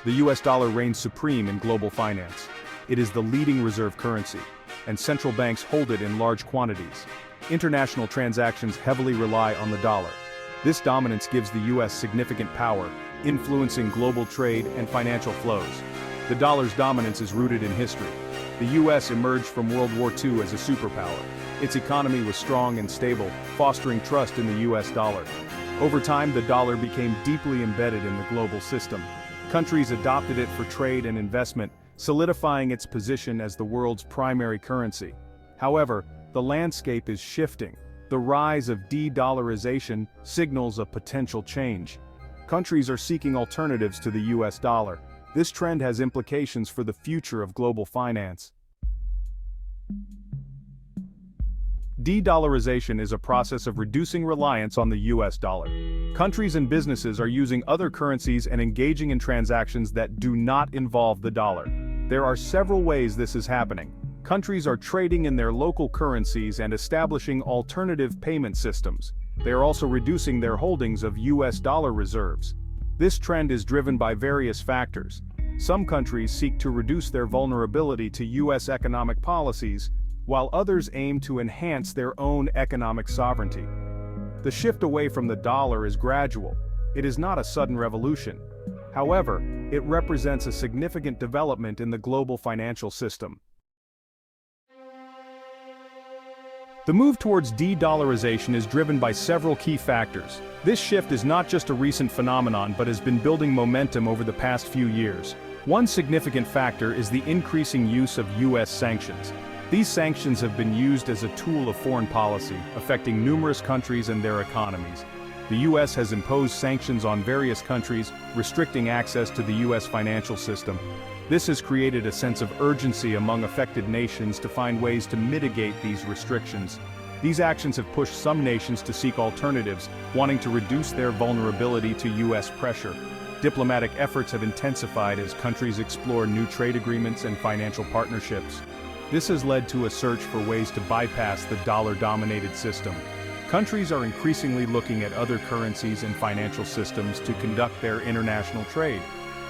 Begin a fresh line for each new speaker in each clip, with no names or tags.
The US dollar reigns supreme in global finance. It is the leading reserve currency, and central banks hold it in large quantities. International transactions heavily rely on the dollar. This dominance gives the US significant power, influencing global trade and financial flows. The dollar's dominance is rooted in history. The US emerged from World War II as a superpower. Its economy was strong and stable, fostering trust in the US dollar. Over time, the dollar became deeply embedded in the global system. Countries adopted it for trade and investment, solidifying its position as the world's primary currency. However, the landscape is shifting. The rise of de-dollarization signals a potential change. Countries are seeking alternatives to the US dollar. This trend has implications for the future of global finance. De-dollarization is a process of reducing reliance on the US dollar. Countries and businesses are using other currencies and engaging in transactions that do not involve the dollar. There are several ways this is happening. Countries are trading in their local currencies and establishing alternative payment systems. They are also reducing their holdings of US dollar reserves. This trend is driven by various factors. Some countries seek to reduce their vulnerability to US economic policies, while others aim to enhance their own economic sovereignty. The shift away from the dollar is gradual. It is not a sudden revolution. However, it represents a significant development in the global financial system. The move towards de-dollarization is driven by several key factors. This shift is not just a recent phenomenon but has been building momentum over the past few years. One significant factor is the increasing use of US sanctions. These sanctions have been used as a tool of foreign policy, affecting numerous countries and their economies. The US has imposed sanctions on various countries, restricting access to the US financial system. This has created a sense of urgency among affected nations to find ways to mitigate these restrictions. These actions have pushed some nations to seek alternatives, wanting to reduce their vulnerability to US pressure. Diplomatic efforts have intensified as countries explore new trade agreements and financial partnerships. This has led to a search for ways to bypass the dollar-dominated system. Countries are increasingly looking at other currencies and financial systems to conduct their international trade.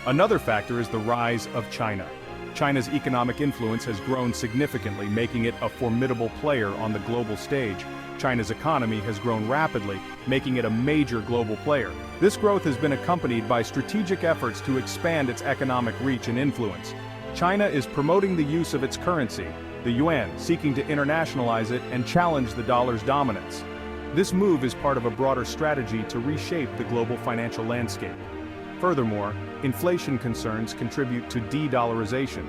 Another factor is the rise of China. China's economic influence has grown significantly, making it a formidable player on the global stage. China's economy has grown rapidly, making it a major global player. This growth has been accompanied by strategic efforts to expand its economic reach and influence. China is promoting the use of its currency, the yuan, seeking to internationalize it and challenge the dollar's dominance. This move is part of a broader strategy to reshape the global financial landscape. Furthermore, inflation concerns contribute to de-dollarization.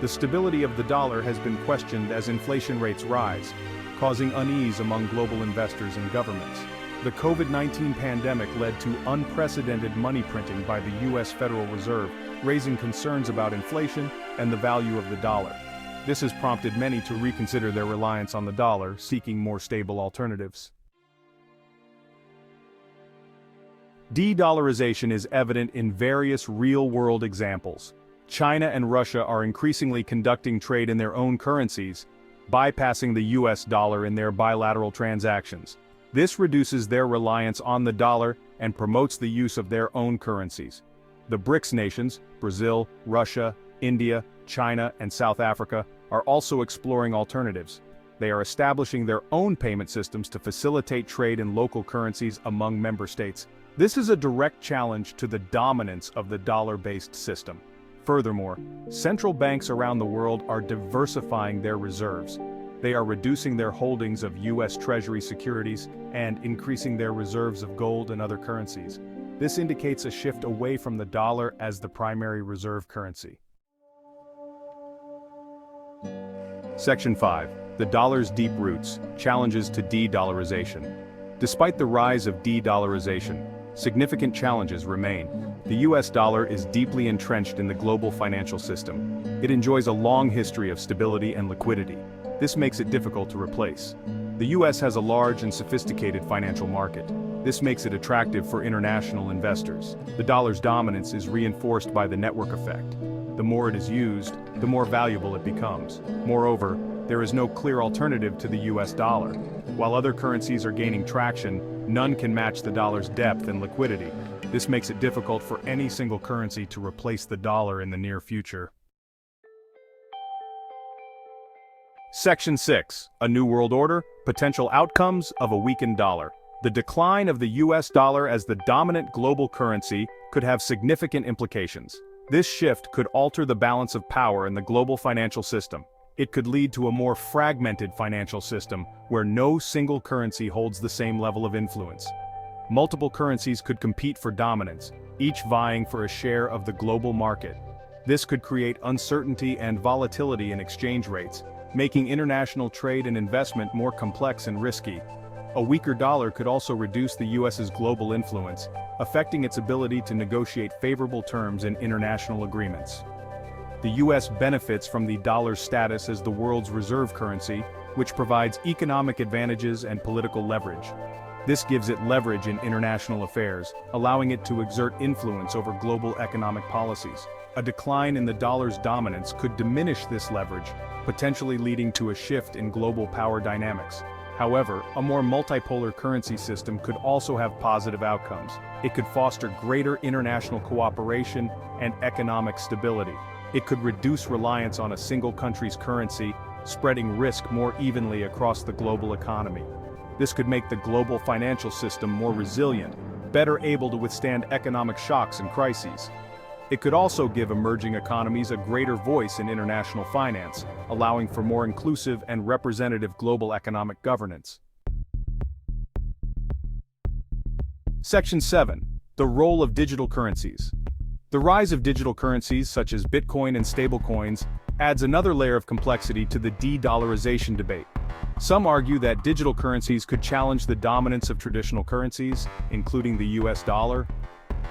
The stability of the dollar has been questioned as inflation rates rise, causing unease among global investors and governments. The COVID-19 pandemic led to unprecedented money printing by the US Federal Reserve, raising concerns about inflation and the value of the dollar. This has prompted many to reconsider their reliance on the dollar, seeking more stable alternatives. De-dollarization is evident in various real-world examples. China and Russia are increasingly conducting trade in their own currencies, bypassing the US dollar in their bilateral transactions. This reduces their reliance on the dollar and promotes the use of their own currencies. The BRICS nations, Brazil, Russia, India, China, and South Africa, are also exploring alternatives. They are establishing their own payment systems to facilitate trade in local currencies among member states. This is a direct challenge to the dominance of the dollar-based system. Furthermore, central banks around the world are diversifying their reserves. They are reducing their holdings of US Treasury securities and increasing their reserves of gold and other currencies. This indicates a shift away from the dollar as the primary reserve currency. Section 5. The dollar's deep roots, challenges to de-dollarization. Despite the rise of de-dollarization, significant challenges remain. The US dollar is deeply entrenched in the global financial system. It enjoys a long history of stability and liquidity. This makes it difficult to replace. The US has a large and sophisticated financial market. This makes it attractive for international investors. The dollar's dominance is reinforced by the network effect. The more it is used, the more valuable it becomes. Moreover, there is no clear alternative to the US dollar. While other currencies are gaining traction, None can match the dollar's depth and liquidity. This makes it difficult for any single currency to replace the dollar in the near future. Section 6. A New World Order, Potential Outcomes of a Weakened Dollar. The decline of the US dollar as the dominant global currency could have significant implications. This shift could alter the balance of power in the global financial system. It could lead to a more fragmented financial system where no single currency holds the same level of influence. Multiple currencies could compete for dominance, each vying for a share of the global market. This could create uncertainty and volatility in exchange rates, making international trade and investment more complex and risky. A weaker dollar could also reduce the US's global influence, affecting its ability to negotiate favorable terms in international agreements. The US benefits from the dollar's status as the world's reserve currency, which provides economic advantages and political leverage. This gives it leverage in international affairs, allowing it to exert influence over global economic policies. A decline in the dollar's dominance could diminish this leverage, potentially leading to a shift in global power dynamics. However, a more multipolar currency system could also have positive outcomes. It could foster greater international cooperation and economic stability. It could reduce reliance on a single country's currency, spreading risk more evenly across the global economy. This could make the global financial system more resilient, better able to withstand economic shocks and crises. It could also give emerging economies a greater voice in international finance, allowing for more inclusive and representative global economic governance. Section 7. The Role of Digital Currencies. The rise of digital currencies such as Bitcoin and stablecoins adds another layer of complexity to the de-dollarization debate. Some argue that digital currencies could challenge the dominance of traditional currencies, including the US dollar.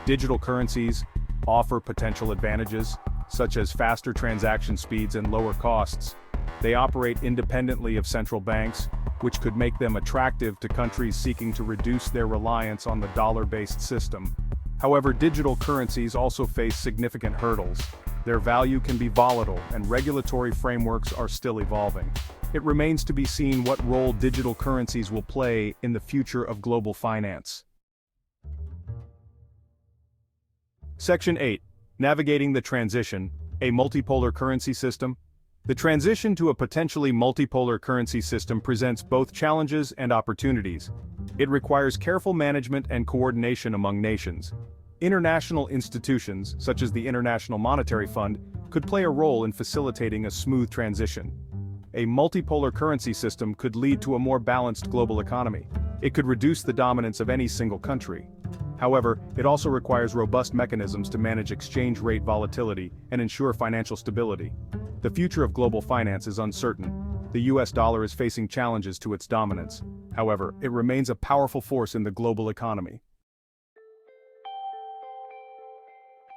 Digital currencies offer potential advantages, such as faster transaction speeds and lower costs. They operate independently of central banks, which could make them attractive to countries seeking to reduce their reliance on the dollar-based system. However, digital currencies also face significant hurdles. Their value can be volatile, and regulatory frameworks are still evolving. It remains to be seen what role digital currencies will play in the future of global finance. Section 8. Navigating the Transition, a Multipolar Currency System. The transition to a potentially multipolar currency system presents both challenges and opportunities. It requires careful management and coordination among nations. International institutions, such as the International Monetary Fund, could play a role in facilitating a smooth transition. A multipolar currency system could lead to a more balanced global economy. It could reduce the dominance of any single country. However, it also requires robust mechanisms to manage exchange rate volatility and ensure financial stability. The future of global finance is uncertain. The US dollar is facing challenges to its dominance. However, it remains a powerful force in the global economy.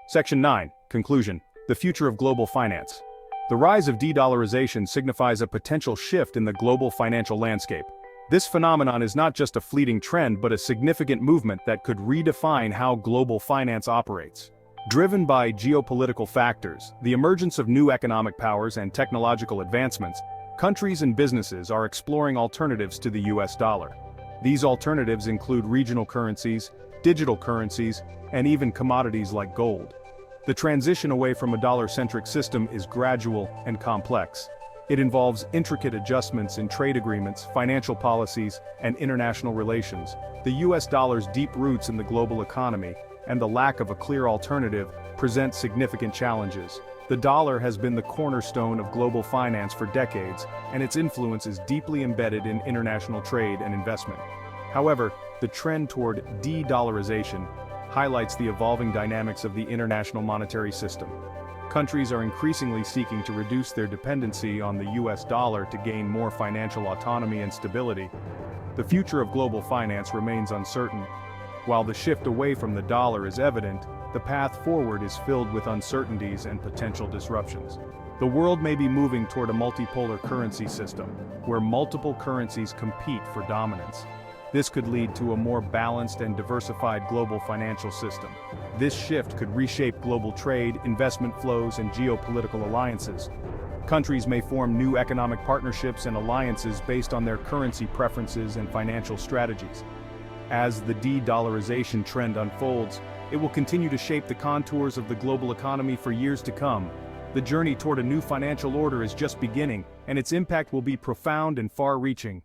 Section 9. Conclusion. The future of global finance. The rise of de-dollarization signifies a potential shift in the global financial landscape. This phenomenon is not just a fleeting trend but a significant movement that could redefine how global finance operates. Driven by geopolitical factors, the emergence of new economic powers and technological advancements, countries and businesses are exploring alternatives to the US dollar. These alternatives include regional currencies, digital currencies, and even commodities like gold. The transition away from a dollar-centric system is gradual and complex. It involves intricate adjustments in trade agreements, financial policies, and international relations. The US dollar's deep roots in the global economy and the lack of a clear alternative present significant challenges. The dollar has been the cornerstone of global finance for decades, and its influence is deeply embedded in international trade and investment. However, the trend toward de-dollarization highlights the evolving dynamics of the international monetary system. Countries are increasingly seeking to reduce their dependency on the US dollar to gain more financial autonomy and stability. The future of global finance remains uncertain. While the shift away from the dollar is evident, the path forward is filled with uncertainties and potential disruptions. The world may be moving toward a multipolar currency system, where multiple currencies compete for dominance. This could lead to a more balanced and diversified global financial system. This shift could reshape global trade, investment flows, and geopolitical alliances. Countries may form new economic partnerships and alliances based on their currency preferences and financial strategies. As the de-dollarization trend unfolds, it will continue to shape the contours of the global economy for years to come. The journey toward a new financial order is just beginning, and its impact will be profound and far-reaching.